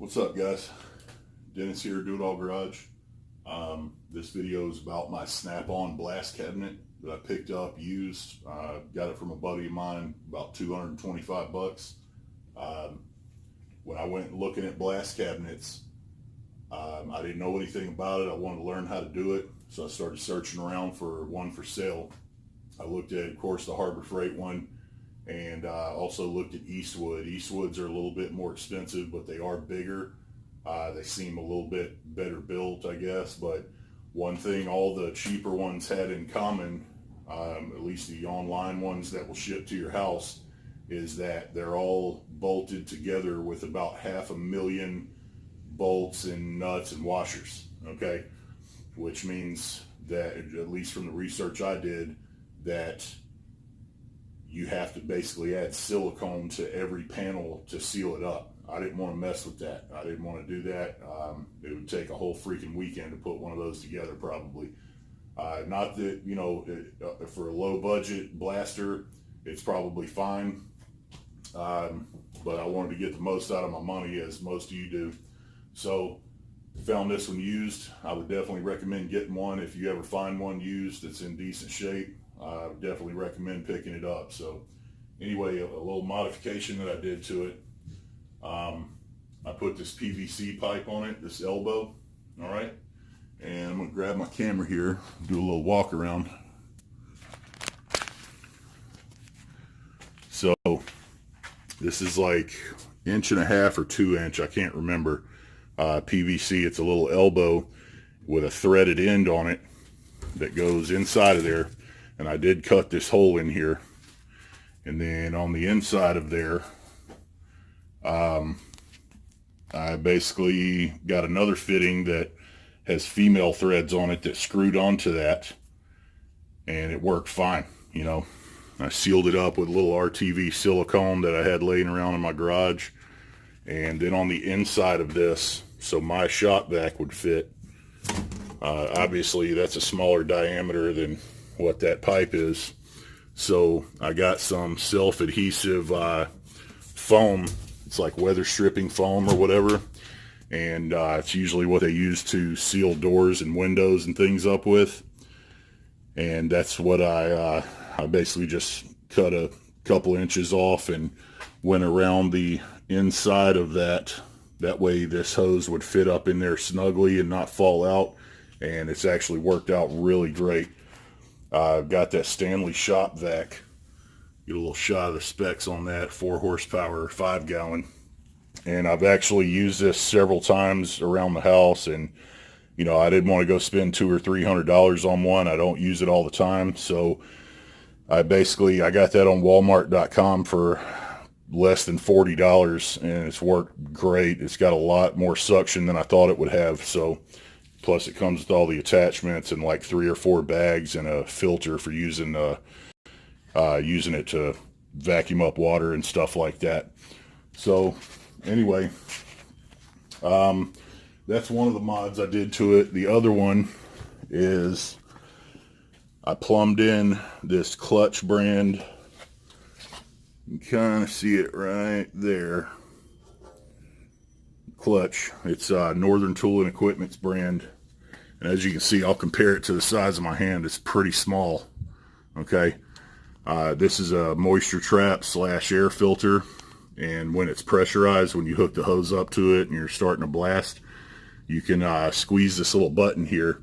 What's up, guys? Dennis here, Do It All Garage. This video is about my snap-on blast cabinet that I picked up used. Got it from a buddy of mine, about 225 bucks. When I went looking at blast cabinets, I didn't know anything about it. I wanted to learn how to do it, so I started searching around for one for sale. I looked at, of course, the Harbor Freight one, and also looked at Eastwood. Eastwoods are a little bit more expensive, but they are bigger. They seem a little bit better built, I guess. But one thing all the cheaper ones had in common, at least the online ones that will ship to your house, is that they're all bolted together with about 500,000 bolts and nuts and washers, okay? Which means that, at least from the research I did, that you have to basically add silicone to every panel to seal it up. I didn't want to mess with that. I didn't want to do that. It would take a whole freaking weekend to put one of those together, probably. Not that, you know, for a low budget blaster, it's probably fine. But I wanted to get the most out of my money, as most of you do. So, found this one used. I would definitely recommend getting one. If you ever find one used that's in decent shape, I would definitely recommend picking it up. So anyway, a little modification that I did to it. I put this PVC pipe on it, this elbow, all right? And I'm gonna grab my camera here, do a little walk around. So this is like 1.5 or 2 inch, I can't remember. PVC, it's a little elbow with a threaded end on it that goes inside of there. And I did cut this hole in here. And then on the inside of there, I basically got another fitting that has female threads on it that screwed onto that. And it worked fine, you know. I sealed it up with a little RTV silicone that I had laying around in my garage. And then on the inside of this, so my Shop-Vac would fit, obviously that's a smaller diameter than what that pipe is. So I got some self-adhesive foam. It's like weather stripping foam or whatever. And it's usually what they use to seal doors and windows and things up with. And that's what I basically just cut a couple inches off and went around the inside of that. That way this hose would fit up in there snugly and not fall out. And it's actually worked out really great. I've got that Stanley Shop-Vac. Get a little shot of the specs on that. 4 horsepower, 5 gallon. And I've actually used this several times around the house. And, you know, I didn't want to go spend $200 or $300 on one. I don't use it all the time. So I got that on Walmart.com for less than $40. And it's worked great. It's got a lot more suction than I thought it would have. So, plus it comes with all the attachments and like 3 or 4 bags and a filter for using it to vacuum up water and stuff like that. So anyway, that's one of the mods I did to it. The other one is I plumbed in this Klutch brand. You can kind of see it right there. Klutch. It's Northern Tool and Equipment's brand. And as you can see, I'll compare it to the size of my hand. It's pretty small. Okay. This is a moisture trap / air filter. And when it's pressurized, when you hook the hose up to it and you're starting to blast, you can squeeze this little button here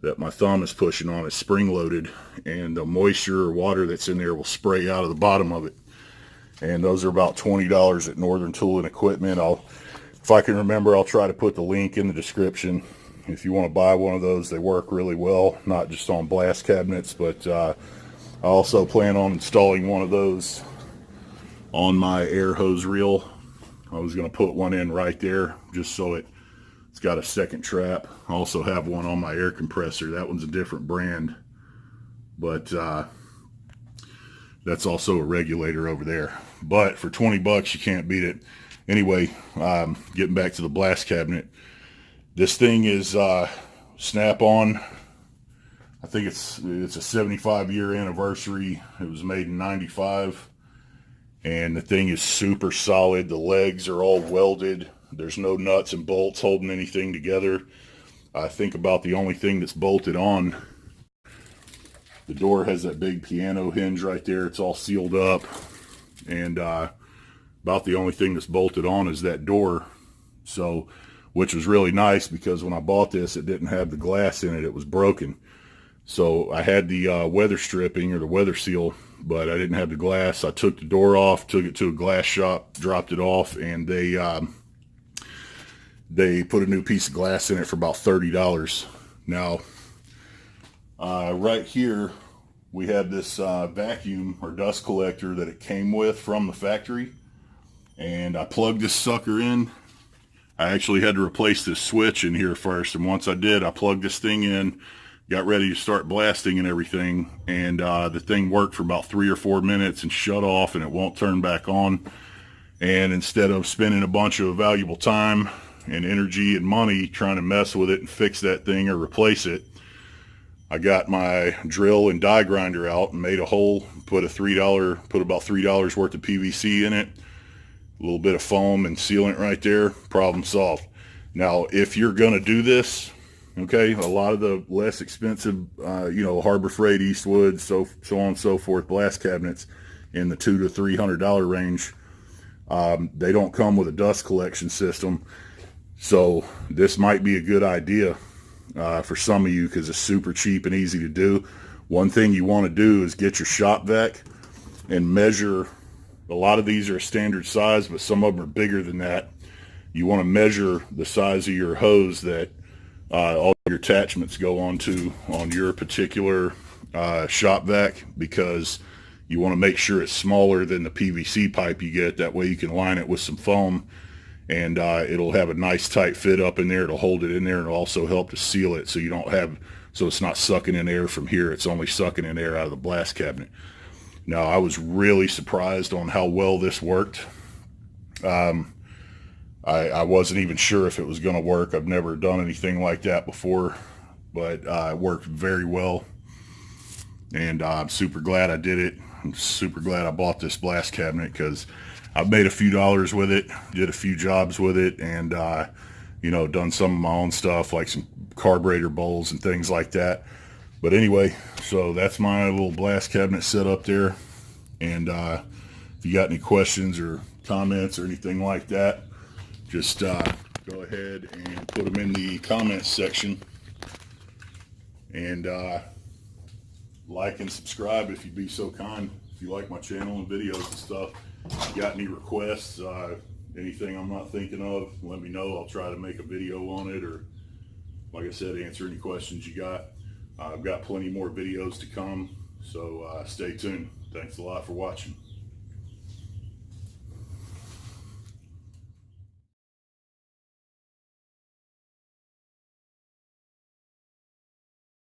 that my thumb is pushing on. It's spring loaded, and the moisture or water that's in there will spray out of the bottom of it. And those are about $20 at Northern Tool and Equipment. If I can remember, I'll try to put the link in the description. If you want to buy one of those, they work really well, not just on blast cabinets, but I also plan on installing one of those on my air hose reel. I was going to put one in right there just so it's got a second trap. I also have one on my air compressor. That one's a different brand, but that's also a regulator over there. But for 20 bucks, you can't beat it. Anyway, getting back to the blast cabinet. This thing is snap-on. I think it's a 75-year anniversary. It was made in 95. And the thing is super solid. The legs are all welded. There's no nuts and bolts holding anything together. I think about the only thing that's bolted on, the door has that big piano hinge right there. It's all sealed up. And about the only thing that's bolted on is that door. So, which was really nice because when I bought this, it didn't have the glass in it. It was broken. So I had the weather stripping or the weather seal, but I didn't have the glass. I took the door off, took it to a glass shop, dropped it off, and they put a new piece of glass in it for about $30. Now, right here, we had this vacuum or dust collector that it came with from the factory, and I plugged this sucker in. I actually had to replace this switch in here first, and once I did, I plugged this thing in, got ready to start blasting and everything, and the thing worked for about 3 or 4 minutes and shut off, and it won't turn back on. And instead of spending a bunch of valuable time and energy and money trying to mess with it and fix that thing or replace it, I got my drill and die grinder out and made a hole, put about $3 worth of PVC in it, a little bit of foam and sealant right there, problem solved. Now, if you're gonna do this, okay, a lot of the less expensive, Harbor Freight, Eastwood, so on and so forth, blast cabinets in the $200 to $300 range, they don't come with a dust collection system. So this might be a good idea for some of you because it's super cheap and easy to do. One thing you want to do is get your Shop-Vac and measure. A lot of these are a standard size, but some of them are bigger than that. You want to measure the size of your hose that all your attachments go onto on your particular Shop-Vac, because you want to make sure it's smaller than the PVC pipe you get. That way you can line it with some foam, and it'll have a nice tight fit up in there. It'll hold it in there, and it'll also help to seal it so you don't have, so it's not sucking in air from here. It's only sucking in air out of the blast cabinet. Now, I was really surprised on how well this worked. I wasn't even sure if it was going to work. I've never done anything like that before, but it worked very well. And I'm super glad I did it. I'm super glad I bought this blast cabinet because I've made a few dollars with it, did a few jobs with it, and done some of my own stuff like some carburetor bowls and things like that. But anyway, so that's my little blast cabinet set up there. And if you got any questions or comments or anything like that, just go ahead and put them in the comments section. And like and subscribe if you'd be so kind. If you like my channel and videos and stuff. If you got any requests, anything I'm not thinking of, let me know. I'll try to make a video on it, or like I said, answer any questions you got. I've got plenty more videos to come, so stay tuned. Thanks a lot for watching.